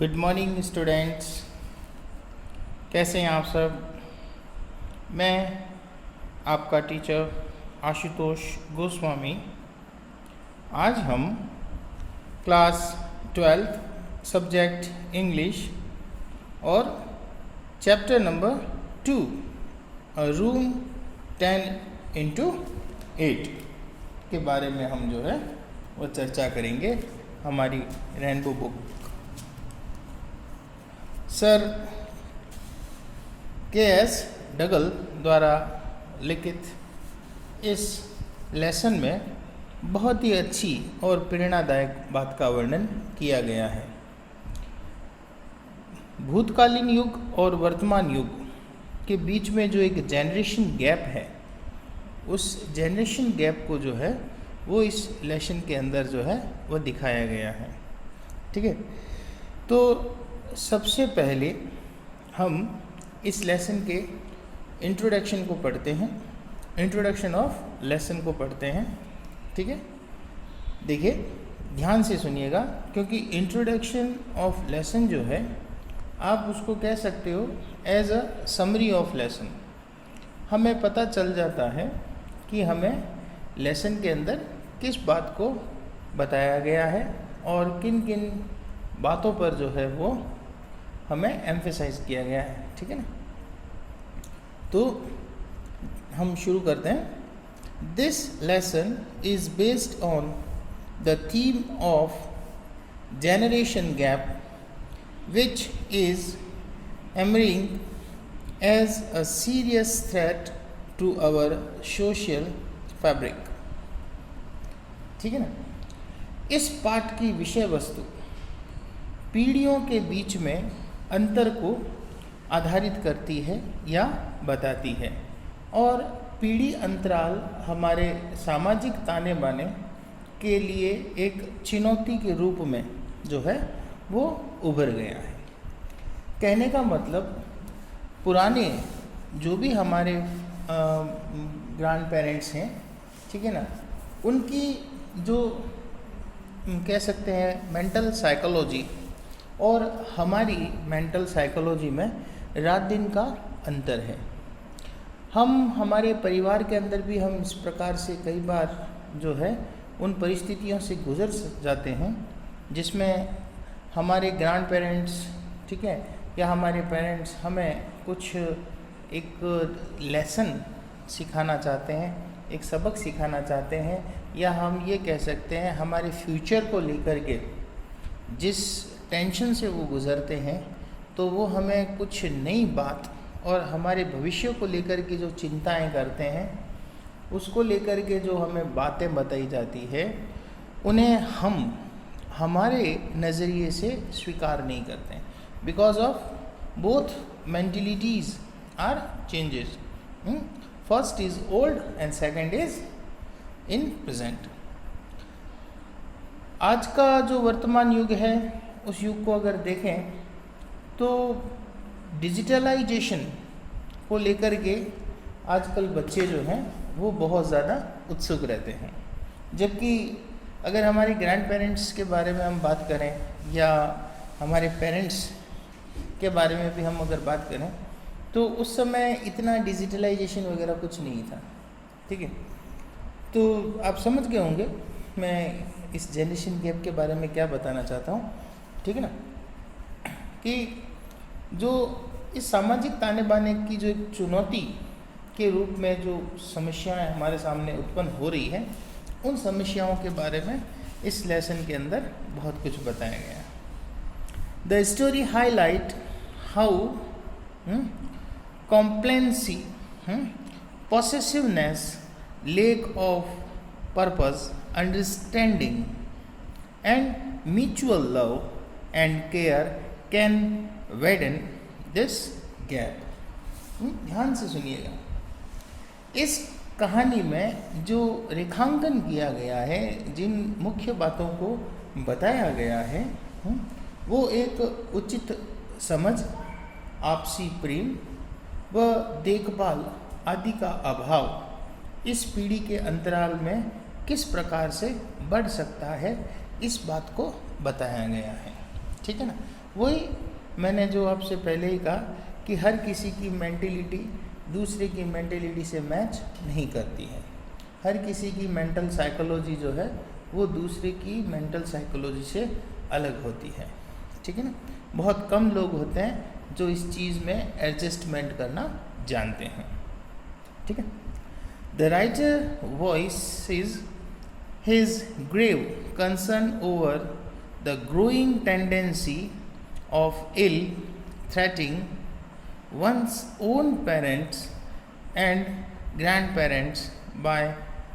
Good morning students, कैसे हैं आप सब। मैं आपका टीचर आशुतोष गोस्वामी। आज हम क्लास 12th सब्जेक्ट इंग्लिश और चैप्टर नंबर 2 रूम 10x8 के बारे में हम जो है वो चर्चा करेंगे। हमारी रेनबो बुक सर के.एस. डगल द्वारा लिखित इस लेसन में बहुत ही अच्छी और प्रेरणादायक बात का वर्णन किया गया है। भूतकालीन युग और वर्तमान युग के बीच में जो एक जनरेशन गैप है, उस जनरेशन गैप को जो है वो इस लेसन के अंदर जो है वो दिखाया गया है। ठीक है, तो सबसे पहले हम इस लेसन के इंट्रोडक्शन को पढ़ते हैं। इंट्रोडक्शन ऑफ लेसन को पढ़ते हैं। ठीक है, देखिए ध्यान से सुनिएगा, क्योंकि इंट्रोडक्शन ऑफ लेसन जो है आप उसको कह सकते हो as a summary of lesson. हमें पता चल जाता है कि हमें लेसन के अंदर किस बात को बताया गया है और किन किन बातों पर जो है वो हमें एम्फेसाइज किया गया है। ठीक है ना, तो हम शुरू करते हैं। This lesson is based on the theme of generation gap which is emerging as a serious threat to our social fabric। ठीक है ना, इस पाठ की विषय वस्तु पीढ़ियों के बीच में अंतर को आधारित करती है या बताती है, और पीढ़ी अंतराल हमारे सामाजिक ताने बाने के लिए एक चुनौती के रूप में जो है वो उभर गया है। कहने का मतलब पुराने जो भी हमारे ग्रैंड पेरेंट्स हैं, ठीक है ना, उनकी जो कह सकते हैं मेंटल साइकोलॉजी और हमारी मेंटल साइकोलॉजी में रात दिन का अंतर है। हम हमारे परिवार के अंदर भी हम इस प्रकार से कई बार जो है उन परिस्थितियों से गुजर जाते हैं जिसमें हमारे ग्रैंड पेरेंट्स, ठीक है, या हमारे पेरेंट्स हमें कुछ एक लेसन सिखाना चाहते हैं, एक सबक सिखाना चाहते हैं, या हम ये कह सकते हैं हमारे फ्यूचर को लेकर के जिस टेंशन से वो गुज़रते हैं, तो वो हमें कुछ नई बात और हमारे भविष्य को लेकर के जो चिंताएं करते हैं, उसको लेकर के जो हमें बातें बताई जाती है, उन्हें हम हमारे नज़रिए से स्वीकार नहीं करते हैं। Because of both mentalities are changes. First is old and second is in present. आज का जो वर्तमान युग है, उस युग को अगर देखें तो डिजिटलाइजेशन को लेकर के आजकल बच्चे जो हैं वो बहुत ज़्यादा उत्सुक रहते हैं। जबकि अगर हमारे ग्रैंड पेरेंट्स के बारे में हम बात करें या हमारे पेरेंट्स के बारे में भी हम अगर बात करें, तो उस समय इतना डिजिटलाइजेशन वगैरह कुछ नहीं था। ठीक है, तो आप समझ गए होंगे मैं इस जनरेशन गैप के बारे में क्या बताना चाहता हूँ। ठीक है ना, कि जो इस सामाजिक ताने बाने की जो एक चुनौती के रूप में जो समस्याएं हमारे सामने उत्पन्न हो रही हैं, उन समस्याओं के बारे में इस लेसन के अंदर बहुत कुछ बताया गया है। The story highlight how complacency, possessiveness, lack of purpose, understanding and mutual love and care can widen this gap। ध्यान से सुनिएगा, इस कहानी में जो रेखांकन किया गया है, जिन मुख्य बातों को बताया गया है, वो एक उचित समझ, आपसी प्रेम व देखभाल आदि का अभाव इस पीढ़ी के अंतराल में किस प्रकार से बढ़ सकता है, इस बात को बताया गया है। ठीक है ना, वही मैंने जो आपसे पहले ही कहा कि हर किसी की मेंटेलिटी दूसरे की मेंटेलिटी से मैच नहीं करती है। हर किसी की मेंटल साइकोलॉजी जो है वो दूसरे की मेंटल साइकोलॉजी से अलग होती है, ठीक है ना। बहुत कम लोग होते हैं जो इस चीज़ में एडजस्टमेंट करना जानते हैं, ठीक है। The writer voices his grave concern over the growing tendency of ill treating one's own parents and grandparents by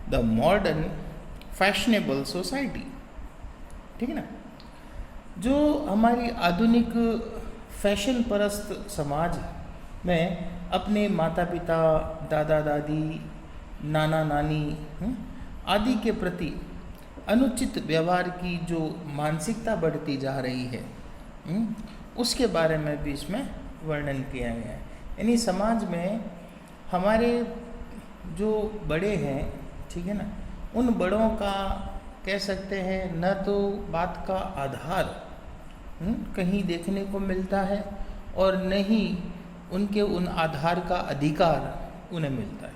the modern fashionable society, ठीक है ना। जो हमारी आधुनिक फैशन परस्त समाज में अपने माता पिता, दादा दादी, नाना नानी आदि के प्रति अनुचित व्यवहार की जो मानसिकता बढ़ती जा रही है, उसके बारे में भी इसमें वर्णन किया गया है। यानी समाज में हमारे जो बड़े हैं, ठीक है ना, उन बड़ों का कह सकते हैं न तो बात का आधार कहीं देखने को मिलता है और न ही उनके उन आधार का अधिकार उन्हें मिलता है,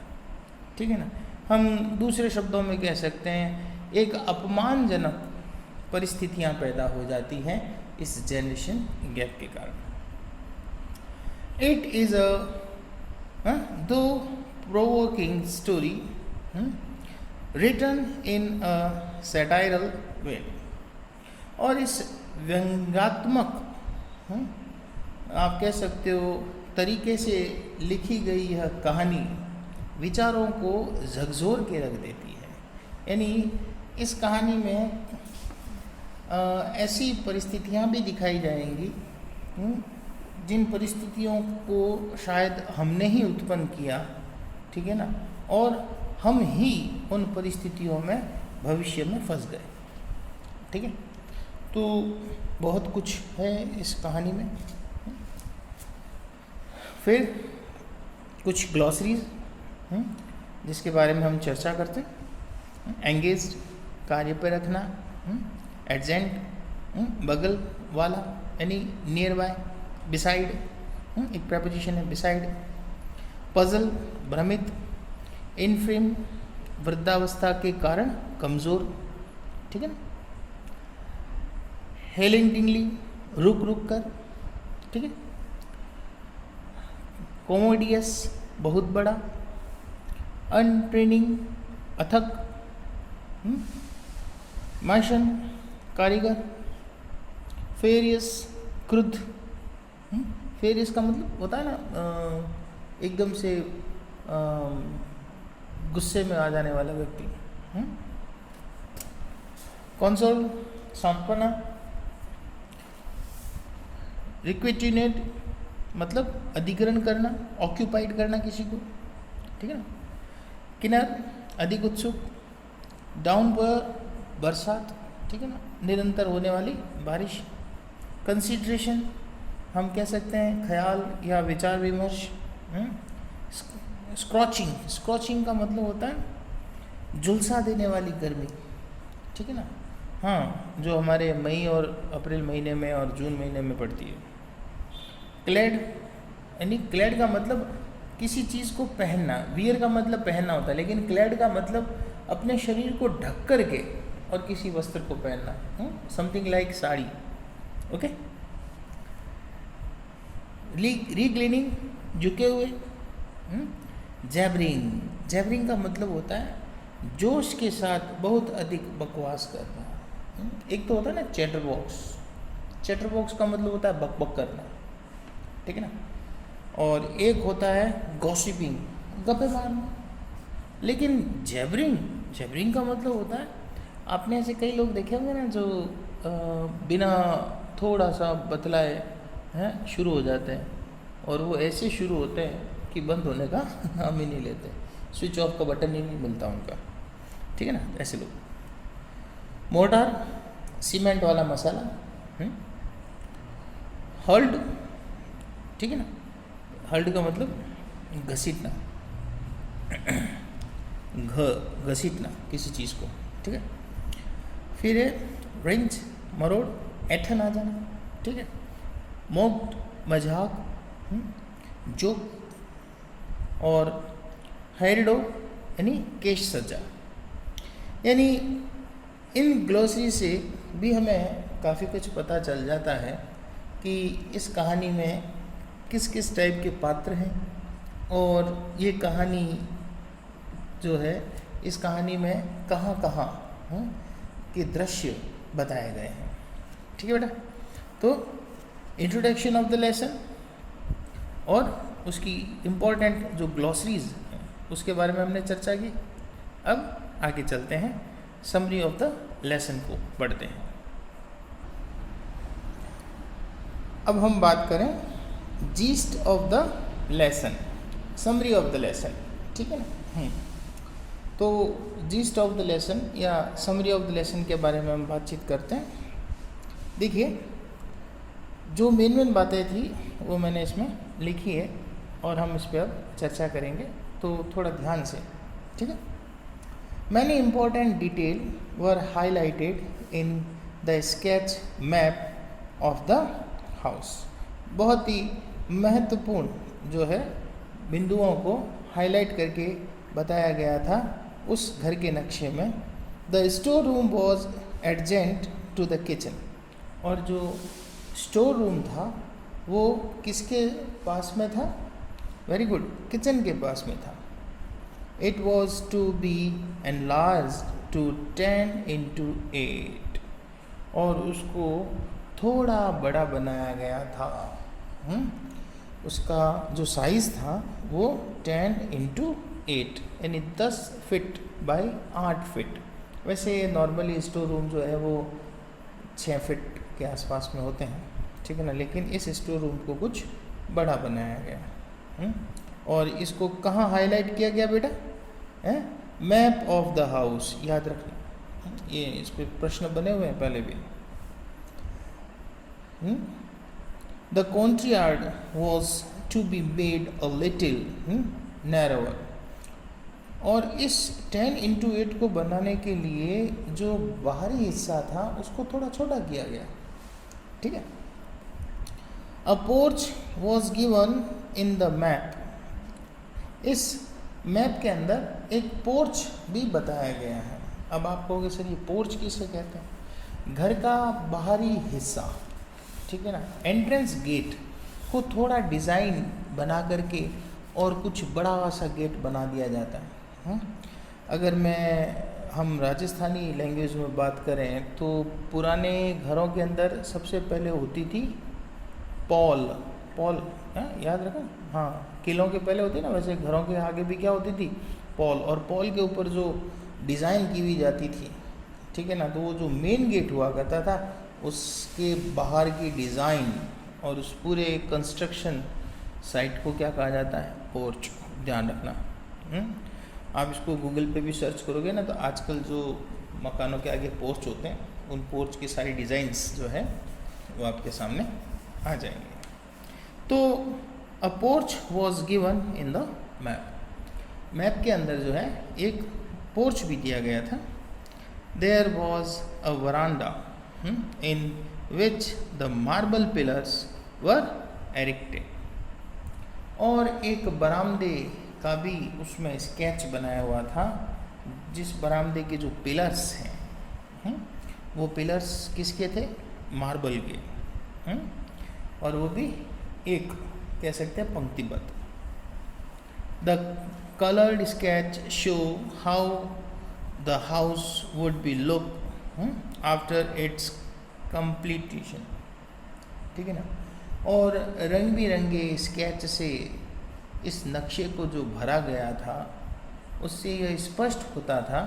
ठीक है ना। हम दूसरे शब्दों में कह सकते हैं एक अपमानजनक परिस्थितियां पैदा हो जाती हैं इस जनरेशन गैप के कारण। इट इज़ अ दो प्रोवोकिंग स्टोरी रिटन इन अ सैटायरल वे, और इस व्यंग्यात्मक आप कह सकते हो तरीके से लिखी गई यह कहानी विचारों को झकझोर के रख देती है। यानी इस कहानी में ऐसी परिस्थितियां भी दिखाई जाएंगी जिन परिस्थितियों को शायद हमने ही उत्पन्न किया, ठीक है ना, और हम ही उन परिस्थितियों में भविष्य में फंस गए, ठीक है। तो बहुत कुछ है इस कहानी में। फिर कुछ ग्लॉसरीज जिसके बारे में हम चर्चा करते हैं। एंगेज्ड कार्य पर रखना, एडजेंट बगल वाला यानी नियर बाय, बिसाइड एक प्रपोजिशन है बिसाइड, पजल भ्रमित, इनफ्रेम वृद्धावस्था के कारण कमज़ोर, ठीक है ना, हेलेंटिंगली रुक रुक कर, ठीक है, कॉमोडियस बहुत बड़ा, अनट्रेनिंग अथक, माशन कारीगर, फेरियस क्रुद्ध, फेरियस का मतलब होता है ना एकदम से गुस्से में आ जाने वाला व्यक्ति, कंसोल सांत्वना, रिक्विटिनेट मतलब अधिग्रहण करना, ऑक्यूपाइड करना किसी को, ठीक है ना, किन्नर अधिक उत्सुक, डाउनपोर बरसात, ठीक है ना, निरंतर होने वाली बारिश, कंसिडरेशन हम कह सकते हैं ख्याल या विचार विमर्श, स्क्रॉचिंग, स्क्रॉचिंग का मतलब होता है झुलसा देने वाली गर्मी, ठीक है ना, हाँ, जो हमारे मई और अप्रैल महीने में और जून महीने में पड़ती है। क्लेड यानी क्लेड का मतलब किसी चीज़ को पहनना, वियर का मतलब पहनना होता है, लेकिन क्लेड का मतलब अपने शरीर को ढक कर के और किसी वस्त्र को पहनना, समथिंग लाइक साड़ी, ओके। रिक्लिनिंग झुके हुए, जैबरिंग, जैबरिंग का मतलब होता है जोश के साथ बहुत अधिक बकवास करना। एक तो होता है ना चैटर बॉक्स, चैटर बॉक्स का मतलब होता है बकबक करना, ठीक है ना, और एक होता है गॉसिपिंग, गप्पे मारना। लेकिन जैबरिंग, जैबरिंग का मतलब होता है, आपने ऐसे कई लोग देखे होंगे ना जो बिना थोड़ा सा बतलाए हैं शुरू हो जाते हैं, और वो ऐसे शुरू होते हैं कि बंद होने का नाम ही नहीं लेते, स्विच ऑफ का बटन ही नहीं मिलता उनका, ठीक है ना, ऐसे लोग। मोर्टार सीमेंट वाला मसाला, हल्ड, ठीक है ना, हल्ड का मतलब घसीटना, घसीटना किसी चीज़ को, ठीक है। फिर है रेंज, मरोड़, ऐठन आ जाना, ठीक है, मोक्ड मजाक, जोक, और हैरडो यानी केश सजा। यानी इन ग्लोसरी से भी हमें काफ़ी कुछ पता चल जाता है कि इस कहानी में किस किस टाइप के पात्र हैं, और ये कहानी जो है, इस कहानी में कहाँ कहाँ के दृश्य बताए गए हैं। ठीक है बेटा, तो इंट्रोडक्शन ऑफ द लेसन और उसकी इम्पोर्टेंट जो ग्लॉसरीज हैं उसके बारे में हमने चर्चा की। अब आगे चलते हैं, समरी ऑफ द लेसन को पढ़ते हैं। अब हम बात करें yeast of the lesson, summary of the lesson. ठीक है ना। तो जीस्ट ऑफ द लेसन या समरी ऑफ द लेसन के बारे में हम बातचीत करते हैं। देखिए, जो मेन बातें थी वो मैंने इसमें लिखी है और हम इस पर अब चर्चा करेंगे, तो थोड़ा ध्यान से। ठीक है। Many important detail were highlighted in the sketch map of the house. बहुत ही महत्वपूर्ण जो है बिंदुओं को हाईलाइट करके बताया गया था उस घर के नक्शे में। The store room was adjacent to the kitchen, और जो स्टोर रूम था वो किसके पास में था? वेरी गुड, किचन के पास में था। It was to be enlarged to 10x8, और उसको थोड़ा बड़ा बनाया गया था। उसका जो साइज़ था वो 10x8 यानी 10 फीट बाई 8 फीट। वैसे नॉर्मली स्टोर रूम जो है वो 6 फीट के आसपास में होते हैं। ठीक है ना, लेकिन इस स्टोर रूम को कुछ बड़ा बनाया गया। और इसको कहाँ हाईलाइट किया गया बेटा? मैप ऑफ द हाउस, याद रखना, ये इस पे प्रश्न बने हुए हैं पहले भी। The courtyard was to be made a little narrower, और इस 10x8 को बनाने के लिए जो बाहरी हिस्सा था उसको थोड़ा छोटा किया गया। ठीक है। A porch was given in the map, इस मैप के अंदर एक पोर्च भी बताया गया है। अब आप कहोगे सर ये पोर्च किसे कहते हैं? घर का बाहरी हिस्सा, ठीक है ना, एंट्रेंस गेट को थोड़ा डिज़ाइन बना करके और कुछ बड़ा सा गेट बना दिया जाता है। अगर हम राजस्थानी लैंग्वेज में बात करें तो पुराने घरों के अंदर सबसे पहले होती थी पॉल, याद रखा? हाँ, किलों के पहले होती ना, वैसे घरों के आगे भी क्या होती थी? पॉल, और पॉल के ऊपर जो डिज़ाइन की हुई जाती थी, ठीक है ना, तो वो जो मेन गेट हुआ करता था उसके बाहर की डिज़ाइन और उस पूरे कंस्ट्रक्शन साइट को क्या कहा जाता है? पोर्च। ध्यान रखना। आप इसको गूगल पे भी सर्च करोगे ना तो आजकल जो मकानों के आगे पोर्च होते हैं उन पोर्च की सारी डिज़ाइंस जो है वो आपके सामने आ जाएंगे। तो a porch was given in the map, map के अंदर जो है एक पोर्च भी दिया गया था। There was a veranda in which the marble pillars were erected, और एक बरामदे का भी उसमें स्केच बनाया हुआ था, जिस बरामदे के जो पिलर्स हैं वो पिलर्स किसके थे? मार्बल के। और वो भी एक कह सकते हैं पंक्तिबद्ध। The coloured sketch show how the house would be look after it's completion. ठीक है ना, और रंग बिरंगे स्केच से इस नक्शे को जो भरा गया था उससे यह स्पष्ट होता था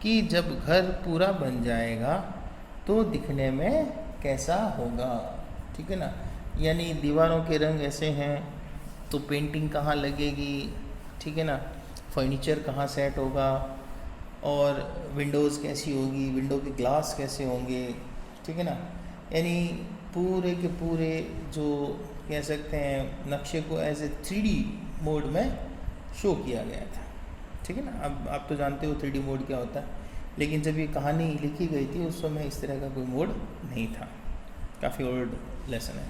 कि जब घर पूरा बन जाएगा तो दिखने में कैसा होगा। ठीक है ना, यानी दीवारों के रंग ऐसे हैं तो पेंटिंग कहाँ लगेगी, ठीक है ना, फर्नीचर कहाँ सेट होगा, और विंडोज़ कैसी होगी, विंडो के ग्लास कैसे होंगे, ठीक है ना। यानी पूरे के पूरे जो कह सकते हैं नक्शे को एज ए 3D मोड में शो किया गया था। ठीक है ना। अब आप तो जानते हो 3D मोड क्या होता है, लेकिन जब ये कहानी लिखी गई थी उस समय इस तरह का कोई मोड नहीं था। काफ़ी ओल्ड लेसन है।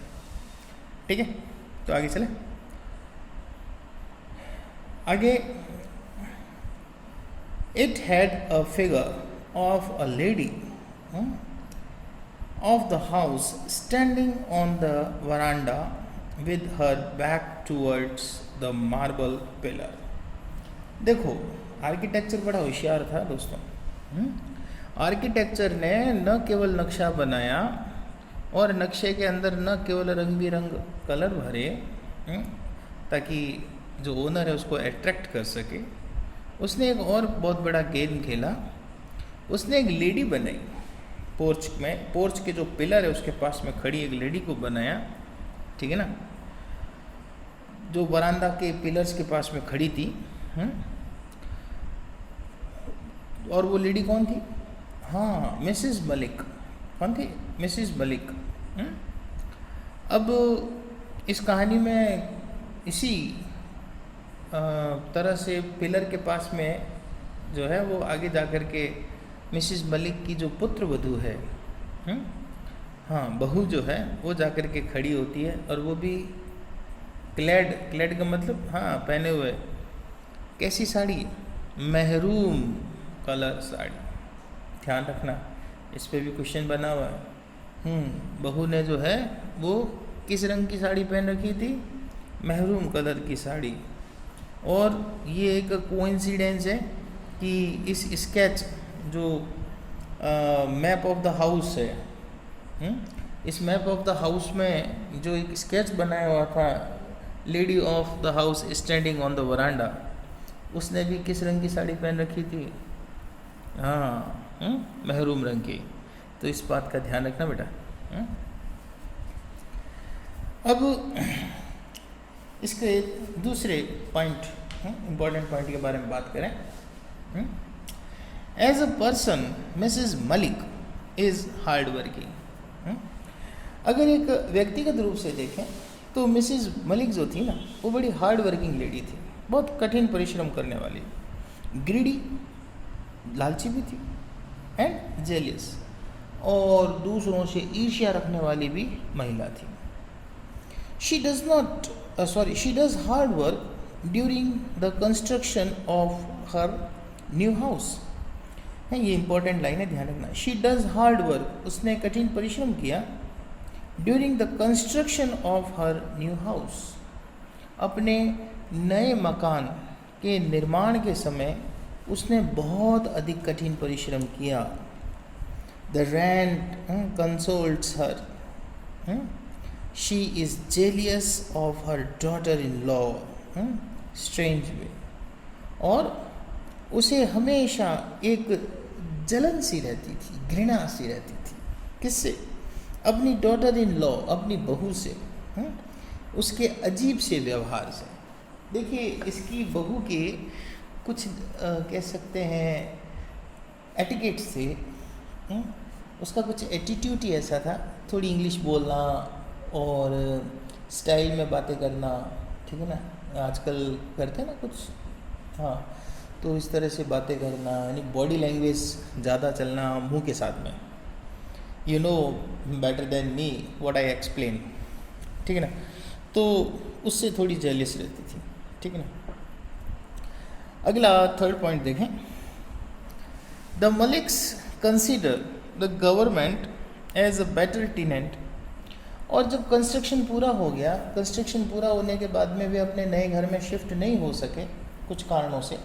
ठीक है, तो आगे चले। आगे, it had a figure of a lady of the house standing on the veranda with her back towards the marble pillar. देखो, आर्किटेक्चर बड़ा होशियार था दोस्तों। आर्किटेक्चर ने न केवल नक्शा बनाया और नक्शे के अंदर न केवल रंग बिरंग कलर भरे ताकि जो ओनर है उसको अट्रैक्ट कर सके, उसने एक और बहुत बड़ा गेम खेला। उसने एक लेडी बनाई पोर्च में, पोर्च के जो पिलर है उसके पास में खड़ी एक लेडी को बनाया, ठीक है ना, जो बरामदा के पिलर्स के पास में खड़ी थी। और वो लेडी कौन थी? हाँ, मिसेस मलिक। कौन थी? मिसेस मलिक। अब इस कहानी में इसी तरह से पिलर के पास में जो है वो आगे जा कर के मिसेस मलिक की जो पुत्र वधू है, हाँ बहू जो है, वो जा कर के खड़ी होती है और वो भी क्लैड का मतलब हाँ पहने हुए। कैसी साड़ी? Maroon colour sari. ध्यान रखना, इस पे भी क्वेश्चन बना हुआ है। बहू ने जो है वो किस रंग की साड़ी पहन रखी थी? महरून कलर की साड़ी। और ये एक कोइंसिडेंस है कि इस स्केच जो मैप ऑफ द हाउस है, इस मैप ऑफ द हाउस में जो एक स्केच बनाया हुआ था, lady of the house standing on the वरांडा, उसने भी किस रंग की साड़ी पहन रखी थी? हाँ, महरून रंग की। तो इस बात का ध्यान रखना बेटा। अब इसके दूसरे पॉइंट, इम्पोर्टेंट पॉइंट के बारे में बात करें। As a person Mrs Malik is hard working. अगर एक व्यक्तिगत रूप से देखें तो मिसेस मलिक जो थी ना, वो बड़ी हार्ड वर्किंग लेडी थी, बहुत कठिन परिश्रम करने वाली, ग्रीडी, लालची भी थी, एंड जेलियस, और दूसरों से ईर्ष्या रखने वाली भी महिला थी। She does hard work during the construction of her new house. है, ये इंपॉर्टेंट लाइन है, ध्यान रखना। शी डज हार्ड वर्क, उसने कठिन परिश्रम किया, during the construction of her new house, अपने नए मकान के निर्माण के समय उसने बहुत अधिक कठिन परिश्रम किया। The rent consoles her, she is jealous of her daughter in law, strange वे, और उसे हमेशा एक जलन सी रहती थी, घृणा सी रहती थी। किससे? अपनी डॉटर इन लॉ, अपनी बहू से, उसके अजीब से व्यवहार से। देखिए, इसकी बहू के कुछ कह सकते हैं एटिकेट से, उसका कुछ एटीट्यूड ही ऐसा था, थोड़ी इंग्लिश बोलना और स्टाइल में बातें करना, ठीक है ना, आजकल करते हैं ना कुछ, हाँ, तो इस तरह से बातें करना, यानी बॉडी लैंग्वेज ज़्यादा चलना मुंह के साथ में। You know better than me what I explain, ठीक है ना, तो उससे थोड़ी जेलियस रहती थी, ठीक है ना। अगला थर्ड पॉइंट देखें। The Maliks consider the government as a better tenant. और जब कंस्ट्रक्शन पूरा हो गया, कंस्ट्रक्शन पूरा होने के बाद में वे अपने नए घर में शिफ्ट नहीं हो सके कुछ कारणों से,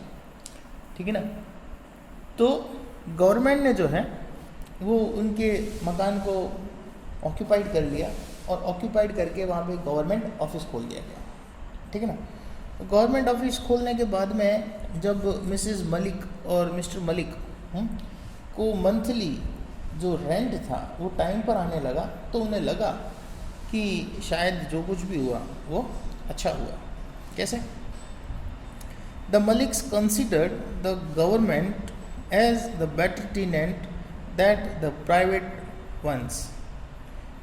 ठीक है ना, तो गवर्नमेंट ने जो है वो उनके मकान को ऑक्यूपाइड कर लिया, और ऑक्यूपाइड करके वहाँ पे गवर्नमेंट ऑफिस खोल दिया गया, ठीक है ना। तो गवर्नमेंट ऑफिस खोलने के बाद में जब मिसेस मलिक और मिस्टर मलिक को मंथली जो रेंट था वो टाइम पर आने लगा, तो उन्हें लगा कि शायद जो कुछ भी हुआ वो अच्छा हुआ। कैसे? The Maliks considered the government as the better tenant that the private ones.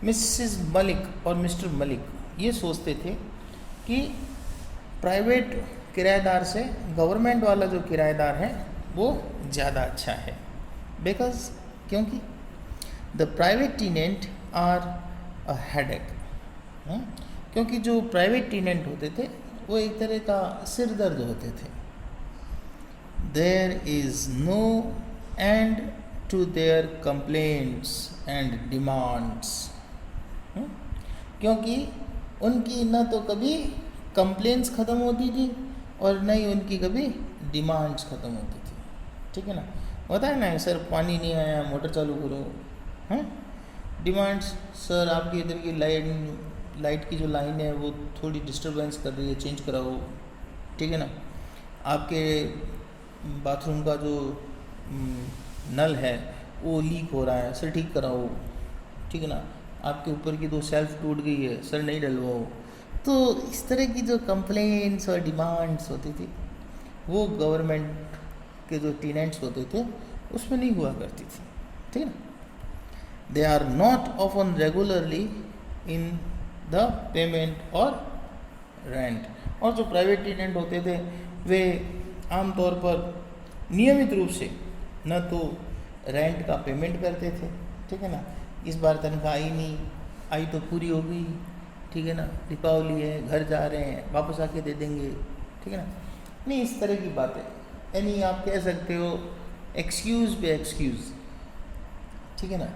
Mrs Malik और मिस्टर मलिक ये सोचते थे कि प्राइवेट किराएदार से गवर्नमेंट वाला जो किराएदार है वो ज़्यादा अच्छा है। बिकॉज क्योंकि the private tenant are a headache, क्योंकि जो प्राइवेट टेनेंट होते थे वो एक तरह का सिर दर्द होते थे। There is no end to their complaints and demands, क्योंकि उनकी न तो कभी कंप्लेंट्स ख़त्म होती थी और न ही उनकी कभी डिमांड्स ख़त्म होती थी। ठीक है ना, होता है ना, सर पानी नहीं आया, मोटर चालू करो, हैं। डिमांड्स, सर आपकी इधर की लाइट की जो लाइन है वो थोड़ी डिस्टरबेंस कर रही है, चेंज कराओ। ठीक है ना, आपके बाथरूम का जो नल है वो लीक हो रहा है, सर ठीक कराओ। ठीक है ना, आपके ऊपर की 2 शेल्फ टूट गई है, सर नहीं डलवाओ। तो इस तरह की जो कंप्लेंट्स और डिमांड्स होती थी वो गवर्नमेंट के जो टेनेंट्स होते थे उसमें नहीं हुआ करती थी। ठीक है ना, they are not often regularly in the payment और रेंट। और जो प्राइवेट टेनेंट होते थे वे आमतौर पर नियमित रूप से न तो रेंट का पेमेंट करते थे। ठीक है ना, इस बार तनख्वाह आई नहीं, आई तो पूरी हो गई। ठीक है ना, दीपावली है, घर जा रहे हैं, वापस आके दे देंगे। ठीक है ना, नहीं, इस तरह की बातें, यानी आप कह सकते हो एक्सक्यूज़ पे एक्सक्यूज़। ठीक है ना,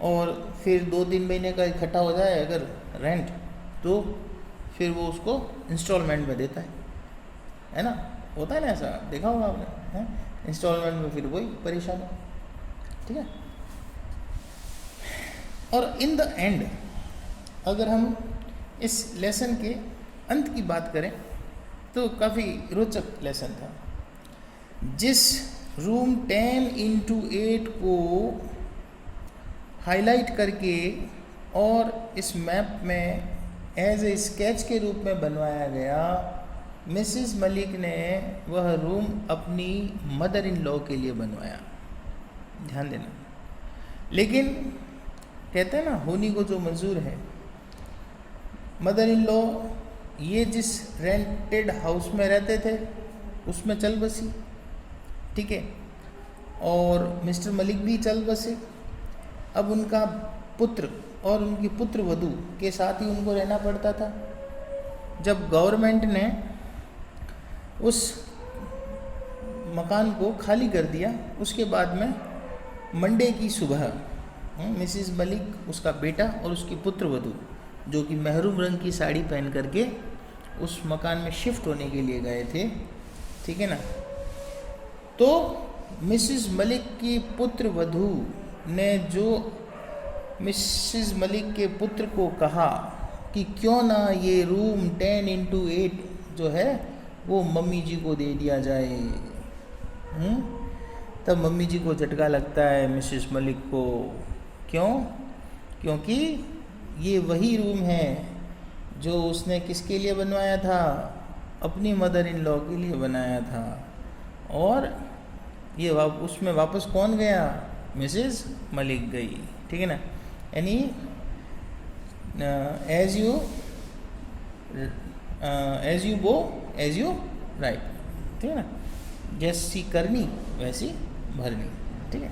और फिर 2-3 महीने का इकट्ठा हो जाए अगर रेंट, तो फिर वो उसको इंस्टॉलमेंट में देता है ना, होता है ना, ऐसा देखा होगा आपने, हैं, इंस्टॉलमेंट में फिर वही परेशान है। ठीक है, और इन द एंड अगर हम इस लेसन के अंत की बात करें तो काफ़ी रोचक लेसन था। जिस रूम 10x8 को हाईलाइट करके और इस मैप में एज ए स्केच के रूप में बनवाया गया, मिसेस मलिक ने वह रूम अपनी मदर इन लॉ के लिए बनवाया। ध्यान देना, लेकिन कहते हैं ना, होनी को जो मंजूर है। मदर इन लॉ ये जिस रेंटेड हाउस में रहते थे उसमें चल बसी। ठीक है, और मिस्टर मलिक भी चल बसे। अब उनका पुत्र और उनकी पुत्र वधू के साथ ही उनको रहना पड़ता था। जब गवर्नमेंट ने उस मकान को खाली कर दिया, उसके बाद में मंडे की सुबह मिसिस मलिक, उसका बेटा और उसकी पुत्र वधू, जो कि महरून रंग की साड़ी पहन करके उस मकान में शिफ्ट होने के लिए गए थे। ठीक है ना, तो मिसिस मलिक की पुत्र वधू ने जो मिसिस मलिक के पुत्र को कहा कि क्यों ना ये रूम 10x8 जो है वो मम्मी जी को दे दिया जाए। तब मम्मी जी को झटका लगता है मिसिस मलिक को। क्यों? क्योंकि ये वही रूम है जो उसने किसके लिए बनवाया था, अपनी मदर इन लॉ के लिए बनाया था। और ये उसमें वापस कौन गया? मिसेस मलिक गई। ठीक है ना, यानी as you go as you write. ठीक है ना, जैसी करनी वैसी भरनी। ठीक है,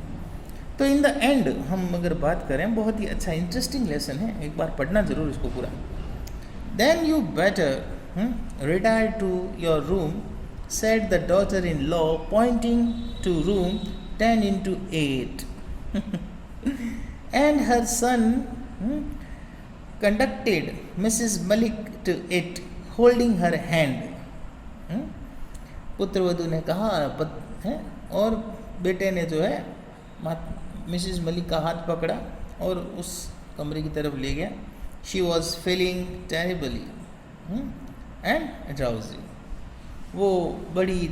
तो इन द एंड हम अगर बात करें, बहुत ही अच्छा इंटरेस्टिंग लेसन है, एक बार पढ़ना जरूर इसको पूरा। Then you better retire to your room, said the daughter-in-law, pointing to room 10x8. And her son conducted Mrs. Malik to it, holding her hand. पुत्र वधू ने कहा और बेटे ने जो है मिसेस मलिक का हाथ पकड़ा और उस कमरे की तरफ ले गया। She was feeling terribly and drowsy. वो बड़ी,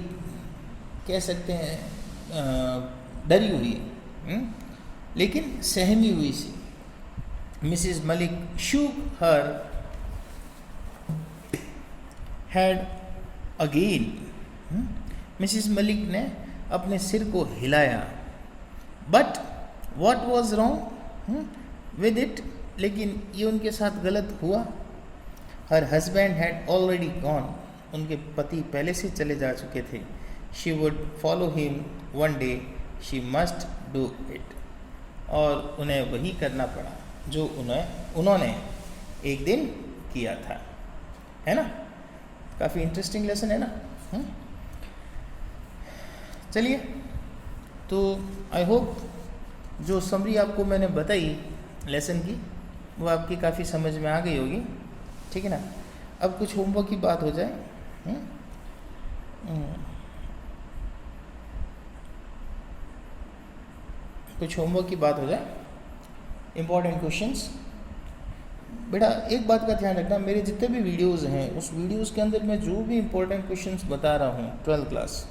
कह सकते हैं, डरी हुई, लेकिन सहमी हुई सी। Mrs Malik shook her head again. Mrs Malik ने अपने सिर को हिलाया। But what was wrong with it? लेकिन ये उनके साथ गलत हुआ। Her husband had already gone. उनके पति पहले से चले जा चुके थे। She would follow him one day. She must do it. और उन्हें वही करना पड़ा जो उन्होंने एक दिन किया था, है ना। काफ़ी इंटरेस्टिंग लेसन है ना। चलिए, तो आई होप जो समरी आपको मैंने बताई लेसन की वो आपकी काफ़ी समझ में आ गई होगी, ठीक है ना। अब कुछ होमवर्क की बात हो जाए। कुछ होमवर्क की बात हो जाए, इम्पॉर्टेंट क्वेश्चंस। बेटा एक बात का ध्यान रखना, मेरे जितने भी वीडियोस हैं उस वीडियोस के अंदर मैं जो भी इम्पोर्टेंट क्वेश्चंस बता रहा हूँ 12th क्लास,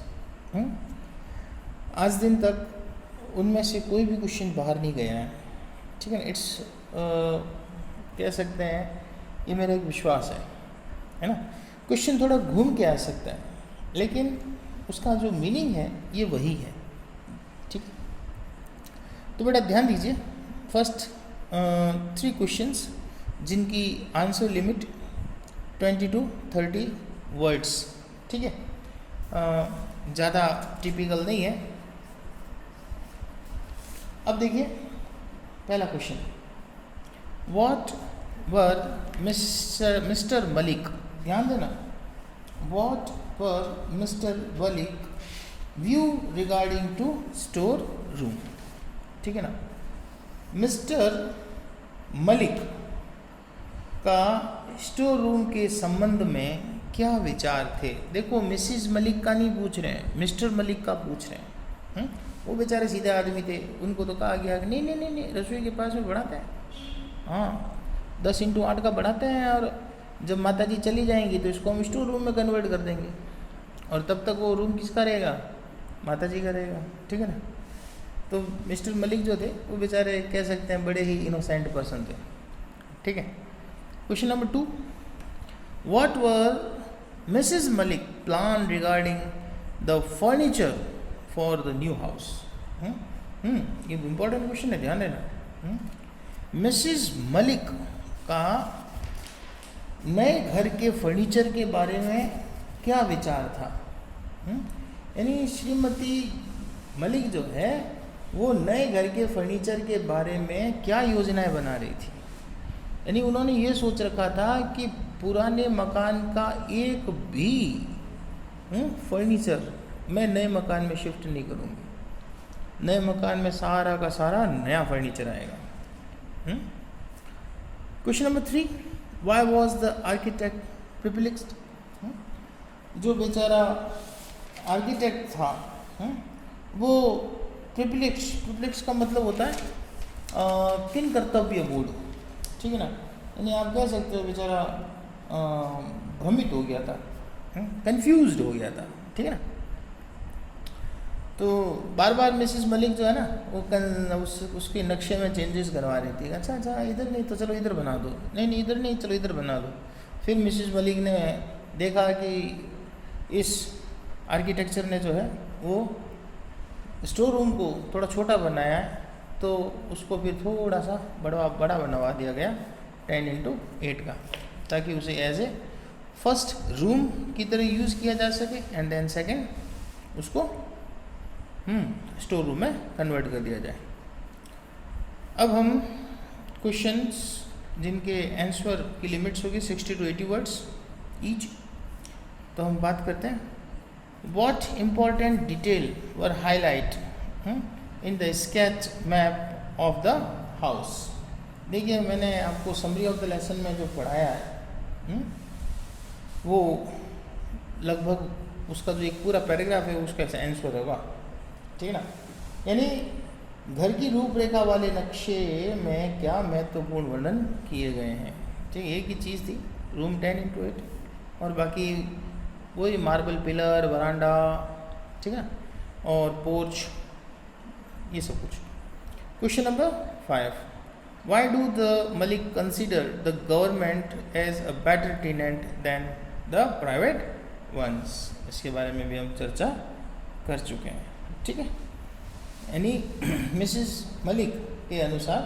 आज दिन तक उनमें से कोई भी क्वेश्चन बाहर नहीं गया है, ठीक है ना। इट्स कह सकते हैं ये मेरा एक विश्वास है ना। क्वेश्चन थोड़ा घूम के आ सकता है लेकिन उसका जो मीनिंग है ये वही है, ठीक। तो बेटा ध्यान दीजिए, फर्स्ट 3 क्वेश्चंस जिनकी आंसर लिमिट 20 to 30 वर्ड्स, ठीक है, ज़्यादा टिपिकल नहीं है। अब देखिए पहला question, what were mister Malik, ध्यान देना, what were mister Malik view regarding to store room, ठीक है ना। मिस्टर मलिक का स्टोर रूम के संबंध में क्या विचार थे। देखो मिसिज मलिक का नहीं पूछ रहे हैं, मिस्टर मलिक का पूछ रहे हैं। वो बेचारे सीधे आदमी थे, उनको तो कहा गया कि नहीं नहीं नहीं नहीं रसोई के पास में बढ़ाते हैं, हाँ 10x8 का बढ़ाते हैं, और जब माता जी चली जाएंगी तो इसको हम स्टोर रूम में कन्वर्ट कर देंगे, और तब तक वो रूम किसका रहेगा, माता जी का रहेगा, ठीक है ना। तो मिस्टर मलिक जो थे वो बेचारे कह सकते हैं बड़े ही इनोसेंट पर्सन थे, ठीक है। Question number 2, what were Mrs Malik plan regarding the furniture for the new house. ये इम्पोर्टेंट क्वेश्चन है, ध्यान देना। मिसेस मलिक का नए घर के फर्नीचर के बारे में क्या विचार था। यानी श्रीमती मलिक जो है वो नए घर के फर्नीचर के बारे में क्या योजनाएं बना रही थी। यानी उन्होंने ये सोच रखा था कि पुराने मकान का एक भी फर्नीचर मैं नए मकान में शिफ्ट नहीं करूँगी, नए मकान में सारा का सारा नया फर्नीचर आएगा। Question number 3, why was the architect perplexed. जो बेचारा आर्किटेक्ट था वो प्रिप्लेक्स का मतलब होता है किन कर्तव्य बोध, ठीक है ना। यानी आप कह सकते हो बेचारा भ्रमित हो गया था, कंफ्यूज्ड हो गया था, ठीक है ना। तो बार बार मिसेस मलिक जो है ना वो उसके नक्शे में चेंजेस करवा रही थी। अच्छा अच्छा इधर नहीं तो चलो इधर बना दो, नहीं नहीं इधर नहीं चलो इधर बना दो। फिर मिसेस मलिक ने देखा कि इस आर्किटेक्चर ने जो है वो स्टोर रूम को थोड़ा छोटा बनाया है, तो उसको फिर थोड़ा सा बड़ा बनवा दिया गया 10x8 का, ताकि उसे एज ए फर्स्ट रूम की तरह यूज़ किया जा सके एंड देन सेकंड उसको स्टोर रूम में कन्वर्ट कर दिया जाए। अब हम क्वेश्चंस जिनके आंसर की लिमिट्स होगी 60 to 80 वर्ड्स ईच, तो हम बात करते हैं। What important detail were highlight in the sketch map of the house. देखिए मैंने आपको समरी ऑफ द लेसन में जो पढ़ाया है वो लगभग उसका जो एक पूरा पैराग्राफ है उसका आंसर होगा, ठीक है ना। यानी घर की रूपरेखा वाले नक्शे में क्या महत्वपूर्ण वर्णन किए गए हैं, ठीक है। एक ही चीज़ थी रूम 10x8 और बाकी वही मार्बल पिलर वरांडा, ठीक है ना, और पोर्च, ये सब कुछ। Question number 5, why do the Malik consider the government as a better tenant than the private ones. इसके बारे में भी हम चर्चा कर चुके हैं, ठीक है। यानी मिसेस मलिक के अनुसार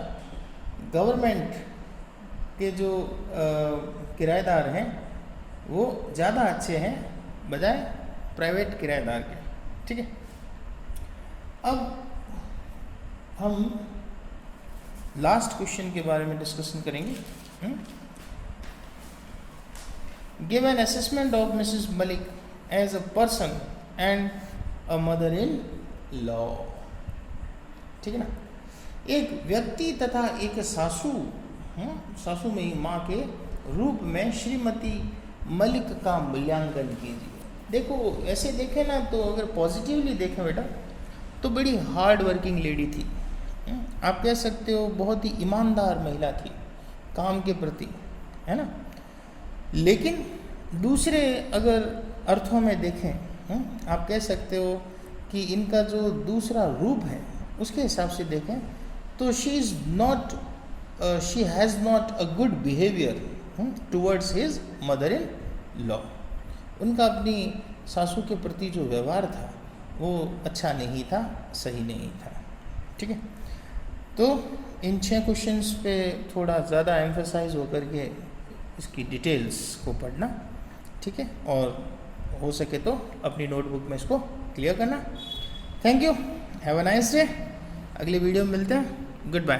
गवर्नमेंट के जो किराएदार हैं वो ज़्यादा अच्छे हैं बजाय प्राइवेट किराएदार के, ठीक है। अब हम लास्ट क्वेश्चन के बारे में डिस्कशन करेंगे। Give an assessment of Mrs Malik as a person and a mother in law. ठीक है ना, एक व्यक्ति तथा एक सासू, सासू में माँ के रूप में श्रीमती मलिक का मूल्यांकन कीजिए। देखो ऐसे देखें ना तो अगर पॉजिटिवली देखें बेटा तो बड़ी हार्ड वर्किंग लेडी थी। आप कह सकते हो बहुत ही ईमानदार महिला थी काम के प्रति, है ना। लेकिन दूसरे अगर अर्थों में देखें, आप कह सकते हो कि इनका जो दूसरा रूप है उसके हिसाब से देखें तो she has not a good behaviour towards his mother in law. उनका अपनी सासू के प्रति जो व्यवहार था वो अच्छा नहीं था, सही नहीं था। ठीक है, तो इन 6 क्वेश्चंस पे थोड़ा ज़्यादा एम्फेसाइज होकर के इसकी डिटेल्स को पढ़ना। ठीक है, और हो सके तो अपनी नोटबुक में इसको क्लियर करना। Thank you, have a nice day. अगली वीडियो में मिलते हैं। Good bye.